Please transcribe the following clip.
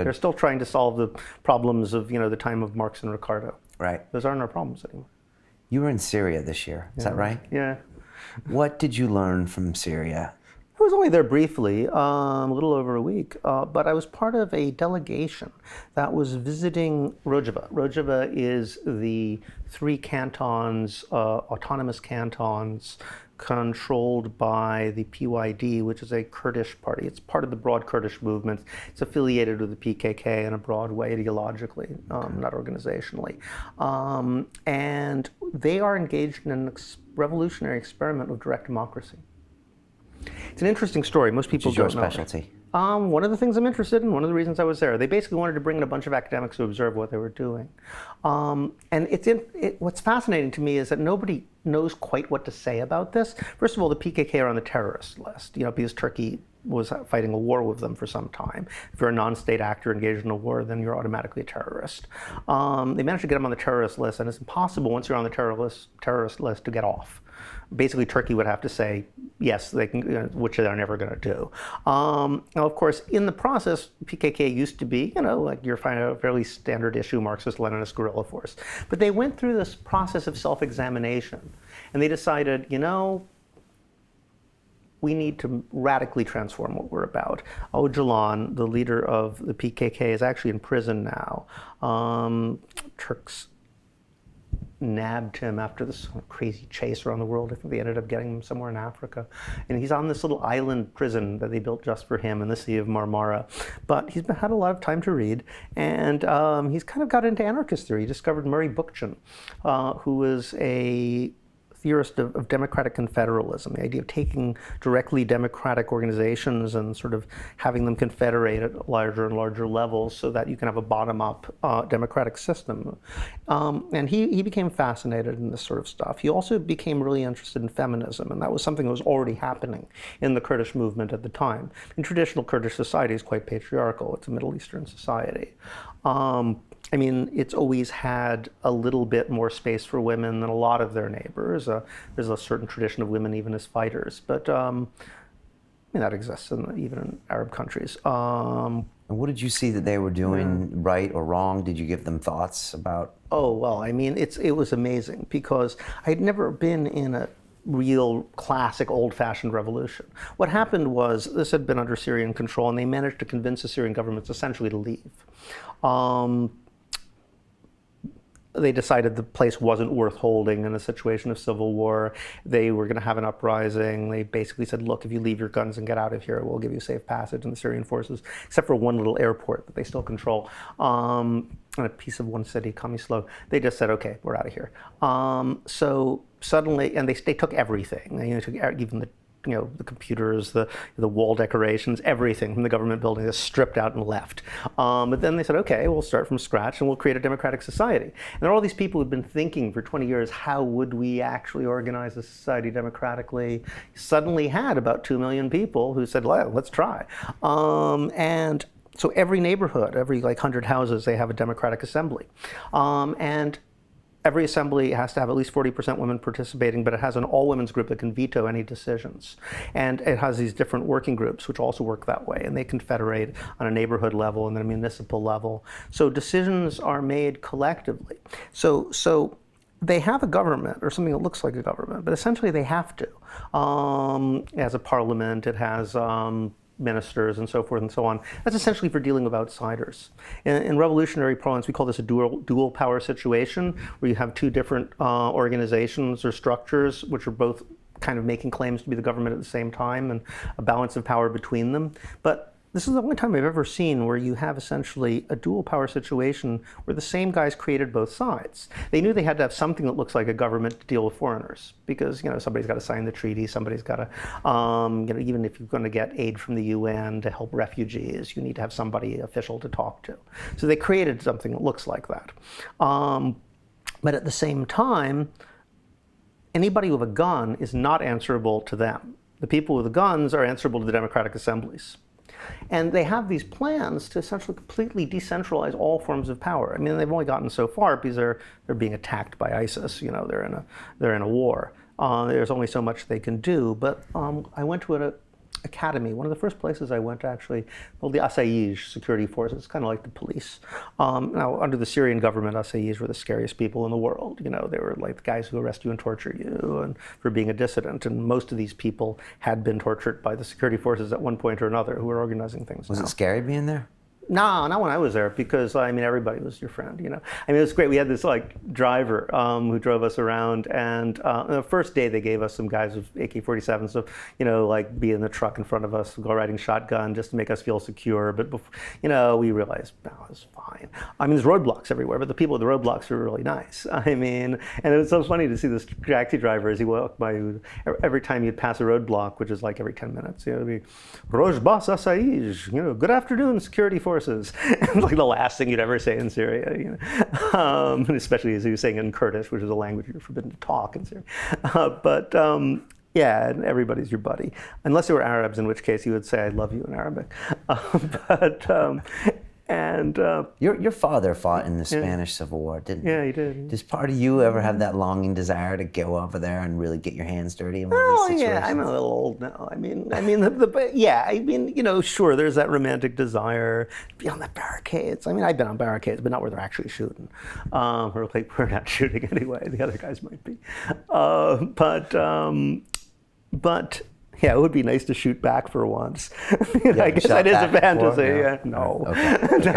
They're still trying to solve the problems of, the time of Marx and Ricardo. Right. Those aren't our problems anymore. You were in Syria this year, is that right? Yeah. What did you learn from Syria? I was only there briefly, a little over a week, but I was part of a delegation that was visiting Rojava. Rojava is the 3 cantons, autonomous cantons, controlled by the PYD, which is a Kurdish party. It's part of the broad Kurdish movement. It's affiliated with the PKK in a broad way ideologically, not organizationally. And they are engaged in a revolutionary experiment of direct democracy. It's an interesting story. Most people don't know. Which is your specialty? One of the things I'm interested in, one of the reasons I was there, they basically wanted to bring in a bunch of academics to observe what they were doing. And what's fascinating to me is that nobody knows quite what to say about this. First of all, the PKK are on the terrorist list, because Turkey was fighting a war with them for some time. If you're a non-state actor engaged in a war, then you're automatically a terrorist. They managed to get them on the terrorist list, and it's impossible once you're on the terrorist list to get off. Basically, Turkey would have to say, yes, they can, which they're never going to do. Now, of course, in the process, PKK used to be, like you're finding a fairly standard issue Marxist-Leninist guerrilla force. But they went through this process of self-examination, and they decided, we need to radically transform what we're about. Öcalan, the leader of the PKK, is actually in prison now. Turks nabbed him after this crazy chase around the world. I think they ended up getting him somewhere in Africa. And he's on this little island prison that they built just for him in the Sea of Marmara. But he's had a lot of time to read, and he's kind of got into anarchist theory. He discovered Murray Bookchin, who was a theorist of democratic confederalism, the idea of taking directly democratic organizations and sort of having them confederate at larger and larger levels so that you can have a bottom-up democratic system. And he became fascinated in this sort of stuff. He also became really interested in feminism, and that was something that was already happening in the Kurdish movement at the time. In traditional Kurdish society is quite patriarchal. It's a Middle Eastern society. It's always had a little bit more space for women than a lot of their neighbors. There's a certain tradition of women even as fighters, but that exists even in Arab countries. And what did you see that they were doing right or wrong? Did you give them thoughts about? Oh, well, it was amazing because I'd never been in a real classic old-fashioned revolution. What happened was this had been under Syrian control, and they managed to convince the Syrian government essentially to leave. They decided the place wasn't worth holding in a situation of civil war. They were going to have an uprising. They basically said, look, if you leave your guns and get out of here, we'll give you safe passage. And the Syrian forces, except for one little airport that they still control, and a piece of one city, Kamislo, they just said, okay, we're out of here. So suddenly, and they took everything. They took even the computers, the wall decorations, everything from the government building is stripped out and left. But then they said, okay, we'll start from scratch and we'll create a democratic society. And there are all these people who've been thinking for 20 years, how would we actually organize a society democratically? Suddenly had about 2 million people who said, well, let's try. And so every neighborhood, every 100 houses, they have a democratic assembly. And every assembly has to have at least 40% women participating, but it has an all-women's group that can veto any decisions. And it has these different working groups, which also work that way, and they confederate on a neighborhood level and then a municipal level. So decisions are made collectively. So they have a government, or something that looks like a government, but essentially they have to. It has a parliament, it has ministers and so forth and so on. That's essentially for dealing with outsiders. In revolutionary parlance, we call this a dual power situation, where you have 2 different organizations or structures which are both kind of making claims to be the government at the same time, and a balance of power between them. But this is the only time I've ever seen where you have essentially a dual power situation where the same guys created both sides. They knew they had to have something that looks like a government to deal with foreigners, because somebody's got to sign the treaty, somebody's got to, even if you're going to get aid from the UN to help refugees, you need to have somebody official to talk to. So they created something that looks like that. But at the same time, anybody with a gun is not answerable to them. The people with the guns are answerable to the democratic assemblies. And they have these plans to essentially completely decentralize all forms of power. They've only gotten so far because they're being attacked by ISIS. They're in a war. There's only so much they can do. But I went to academy, one of the first places I went actually, well, the Asaij security forces, kind of like the police. Now, under the Syrian government, Asaij were the scariest people in the world. You know, they were like the guys who arrest you and torture you and for being a dissident. And most of these people had been tortured by the security forces at one point or another who were organizing things. Was it scary being there? No, not when I was there, because I mean everybody was your friend, you know. I mean it was great. We had this like driver who drove us around, and the first day they gave us some guys with AK-47s, so you know, like be in the truck in front of us, go riding shotgun just to make us feel secure. But before, you know, we realized no, it was fine. I mean, there's roadblocks everywhere, but the people at the roadblocks were really nice. I mean, and it was so funny to see this taxi driver as he walked by. Every time he'd pass a roadblock, which is like every 10 minutes, you know, it'd be Rojava, Asaij, you know, good afternoon, security forces. Like the last thing you'd ever say in Syria, you know? And especially as he was saying in Kurdish, which is a language you're forbidden to talk in Syria. Yeah, and everybody's your buddy, unless they were Arabs, in which case he would say "I love you" in Arabic. Your father fought in the Spanish Civil War, didn't he? Yeah, he did. Does part of you ever have that longing desire to go over there and really get your hands dirty in one of these situations? Yeah, I'm a little old now. I mean, you know, sure, there's that romantic desire to be on the barricades. I mean, I've been on barricades, but not where they're actually shooting. Or like we're not shooting anyway. The other guys might be. But yeah, it would be nice to shoot back for once. I guess that is a fantasy. No. Okay. No.